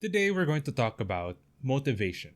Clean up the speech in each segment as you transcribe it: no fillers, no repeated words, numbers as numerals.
Today we're going to talk about motivation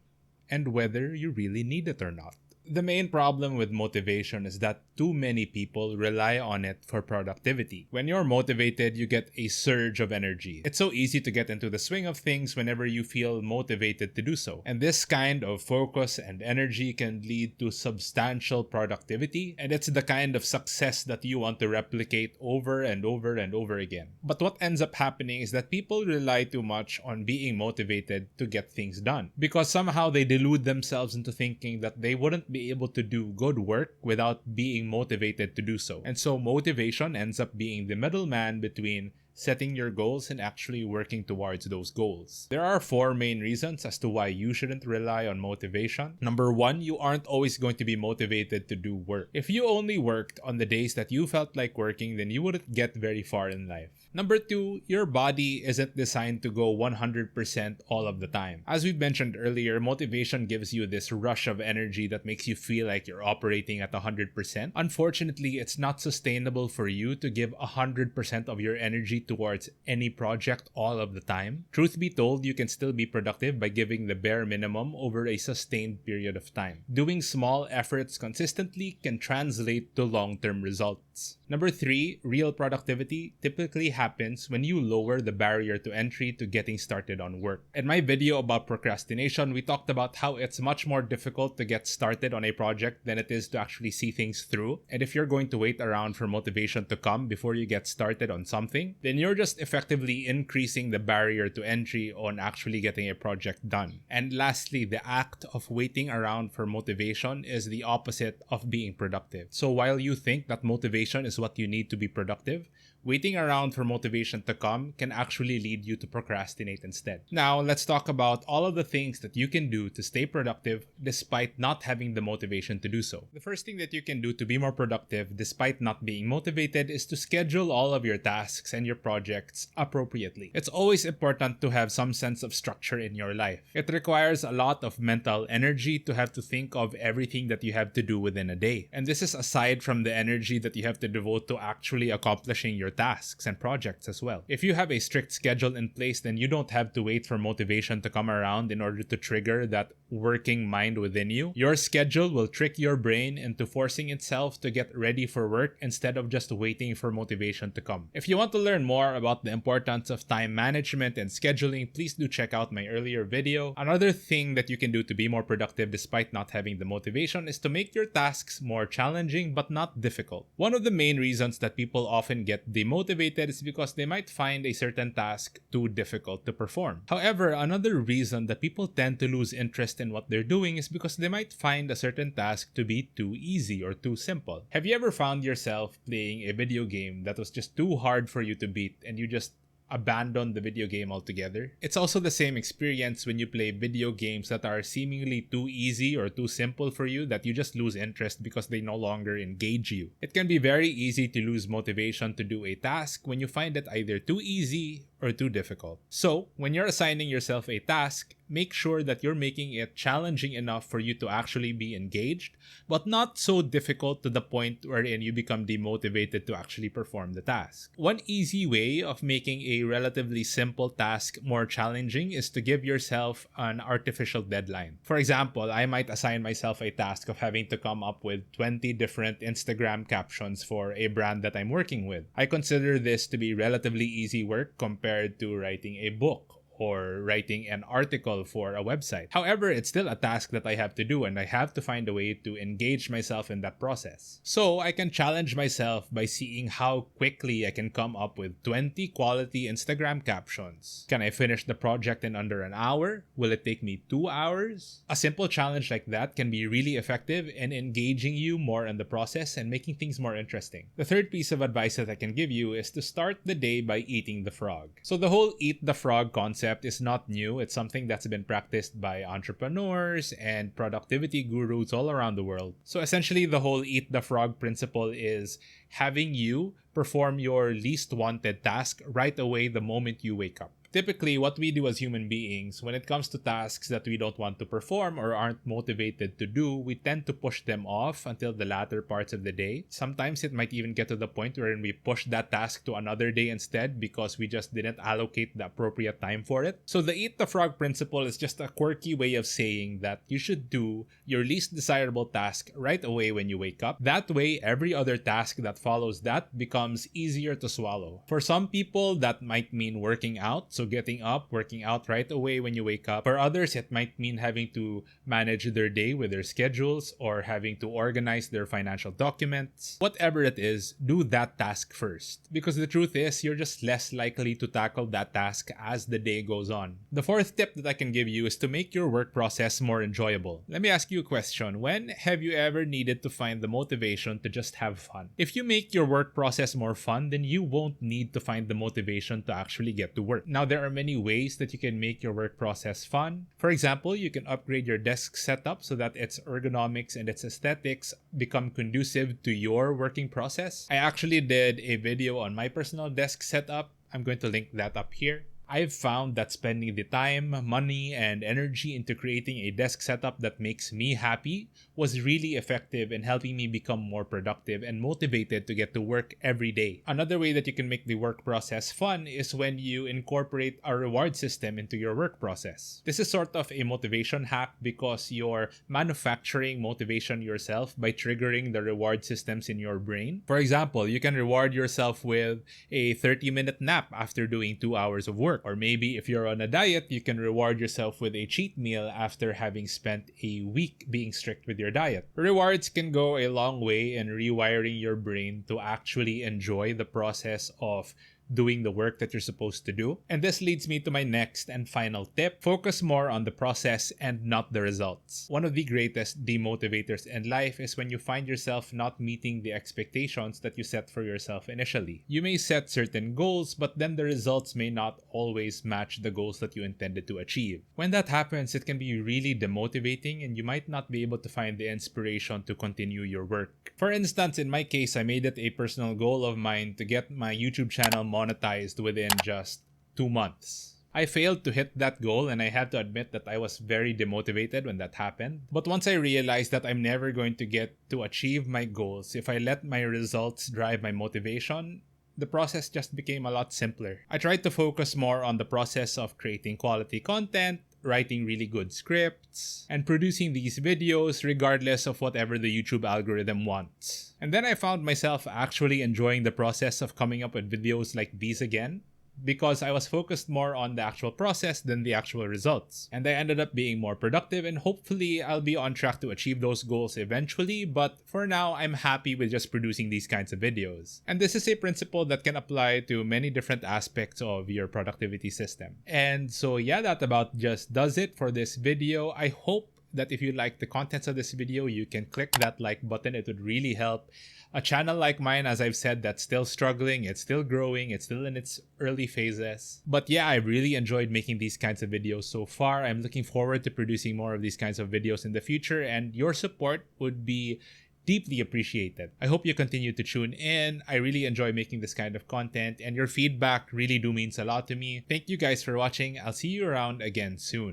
and whether you really need it or not. The main problem with motivation is that too many people rely on it for productivity. When you're motivated, you get a surge of energy. It's so easy to get into the swing of things whenever you feel motivated to do so. And this kind of focus and energy can lead to substantial productivity, and it's the kind of success that you want to replicate over and over and over again. But what ends up happening is that people rely too much on being motivated to get things done, because somehow they delude themselves into thinking that they wouldn't be able to do good work without being motivated to do so. And so motivation ends up being the middleman between setting your goals and actually working towards those goals. There are four main reasons as to why you shouldn't rely on motivation. Number one, you aren't always going to be motivated to do work. If you only worked on the days that you felt like working, then you wouldn't get very far in life. Number two, your body isn't designed to go 100% all of the time. As we mentioned earlier, motivation gives you this rush of energy that makes you feel like you're operating at 100%. Unfortunately, it's not sustainable for you to give 100% of your energy towards any project all of the time. Truth be told, you can still be productive by giving the bare minimum over a sustained period of time. Doing small efforts consistently can translate to long-term results. Number three, real productivity typically happens when you lower the barrier to entry to getting started on work. In my video about procrastination, we talked about how it's much more difficult to get started on a project than it is to actually see things through. And if you're going to wait around for motivation to come before you get started on something, then you're just effectively increasing the barrier to entry on actually getting a project done. And lastly, the act of waiting around for motivation is the opposite of being productive. So while you think that motivation is what you need to be productive, waiting around for motivation to come can actually lead you to procrastinate instead. Now, let's talk about all of the things that you can do to stay productive despite not having the motivation to do so. The first thing that you can do to be more productive despite not being motivated is to schedule all of your tasks and your projects appropriately. It's always important to have some sense of structure in your life. It requires a lot of mental energy to have to think of everything that you have to do within a day. And this is aside from the energy that you have to devote to actually accomplishing your tasks and projects as well. If you have a strict schedule in place, then you don't have to wait for motivation to come around in order to trigger that working mind within you. Your schedule will trick your brain into forcing itself to get ready for work instead of just waiting for motivation to come. If you want to learn more about the importance of time management and scheduling, please do check out my earlier video. Another thing that you can do to be more productive despite not having the motivation is to make your tasks more challenging but not difficult. One of the main reasons that people often get demotivated is because they might find a certain task too difficult to perform. However, another reason that people tend to lose interest in what they're doing is because they might find a certain task to be too easy or too simple. Have you ever found yourself playing a video game that was just too hard for you to beat and you just abandon the video game altogether? It's also the same experience when you play video games that are seemingly too easy or too simple for you that you just lose interest because they no longer engage you. It can be very easy to lose motivation to do a task when you find it either too easy or too difficult. So, when you're assigning yourself a task, make sure that you're making it challenging enough for you to actually be engaged, but not so difficult to the point wherein you become demotivated to actually perform the task. One easy way of making a relatively simple task more challenging is to give yourself an artificial deadline. For example, I might assign myself a task of having to come up with 20 different Instagram captions for a brand that I'm working with. I consider this to be relatively easy work compared to writing a book or writing an article for a website. However, it's still a task that I have to do, and I have to find a way to engage myself in that process. So I can challenge myself by seeing how quickly I can come up with 20 quality Instagram captions. Can I finish the project in under an hour? Will it take me 2 hours? A simple challenge like that can be really effective in engaging you more in the process and making things more interesting. The third piece of advice that I can give you is to start the day by eating the frog. So the whole eat the frog concept is not new. It's something that's been practiced by entrepreneurs and productivity gurus all around the world. So essentially, the whole eat the frog principle is having you perform your least wanted task right away the moment you wake up. Typically, what we do as human beings, when it comes to tasks that we don't want to perform or aren't motivated to do, we tend to push them off until the latter parts of the day. Sometimes it might even get to the point wherein we push that task to another day instead because we just didn't allocate the appropriate time for it. So the eat the frog principle is just a quirky way of saying that you should do your least desirable task right away when you wake up. That way, every other task that follows that becomes easier to swallow. For some people, that might mean working out, so getting up, working out right away when you wake up. For others, it might mean having to manage their day with their schedules or having to organize their financial documents. Whatever it is, do that task first. Because the truth is, you're just less likely to tackle that task as the day goes on. The fourth tip that I can give you is to make your work process more enjoyable. Let me ask you a question. When have you ever needed to find the motivation to just have fun? If you make your work process more fun, then you won't need to find the motivation to actually get to work. Now, there are many ways that you can make your work process fun. For example, you can upgrade your desk setup so that its ergonomics and its aesthetics become conducive to your working process. I actually did a video on my personal desk setup. I'm going to link that up here. I've found that spending the time, money, and energy into creating a desk setup that makes me happy was really effective in helping me become more productive and motivated to get to work every day. Another way that you can make the work process fun is when you incorporate a reward system into your work process. This is sort of a motivation hack because you're manufacturing motivation yourself by triggering the reward systems in your brain. For example, you can reward yourself with a 30-minute nap after doing 2 hours of work. Or maybe if you're on a diet, you can reward yourself with a cheat meal after having spent a week being strict with your diet. Rewards can go a long way in rewiring your brain to actually enjoy the process of doing the work that you're supposed to do. And this leads me to my next and final tip. Focus more on the process and not the results. One of the greatest demotivators in life is when you find yourself not meeting the expectations that you set for yourself initially. You may set certain goals, but then the results may not always match the goals that you intended to achieve. When that happens, it can be really demotivating and you might not be able to find the inspiration to continue your work. For instance, in my case, I made it a personal goal of mine to get my YouTube channel monetized within just 2 months. I failed to hit that goal and I had to admit that I was very demotivated when that happened. But once I realized that I'm never going to get to achieve my goals if I let my results drive my motivation, the process just became a lot simpler. I tried to focus more on the process of creating quality content, writing really good scripts, and producing these videos regardless of whatever the YouTube algorithm wants. And then I found myself actually enjoying the process of coming up with videos like these again, because I was focused more on the actual process than the actual results. And I ended up being more productive, and hopefully I'll be on track to achieve those goals eventually, but for now I'm happy with just producing these kinds of videos. And this is a principle that can apply to many different aspects of your productivity system. And so yeah, that about just does it for this video. I hope that if you like the contents of this video, you can click that like button. It would really help. A channel like mine, as I've said, that's still struggling, it's still growing, it's still in its early phases. But yeah, I really enjoyed making these kinds of videos so far. I'm looking forward to producing more of these kinds of videos in the future, and your support would be deeply appreciated. I hope you continue to tune in. I really enjoy making this kind of content, and your feedback really do means a lot to me. Thank you guys for watching. I'll see you around again soon.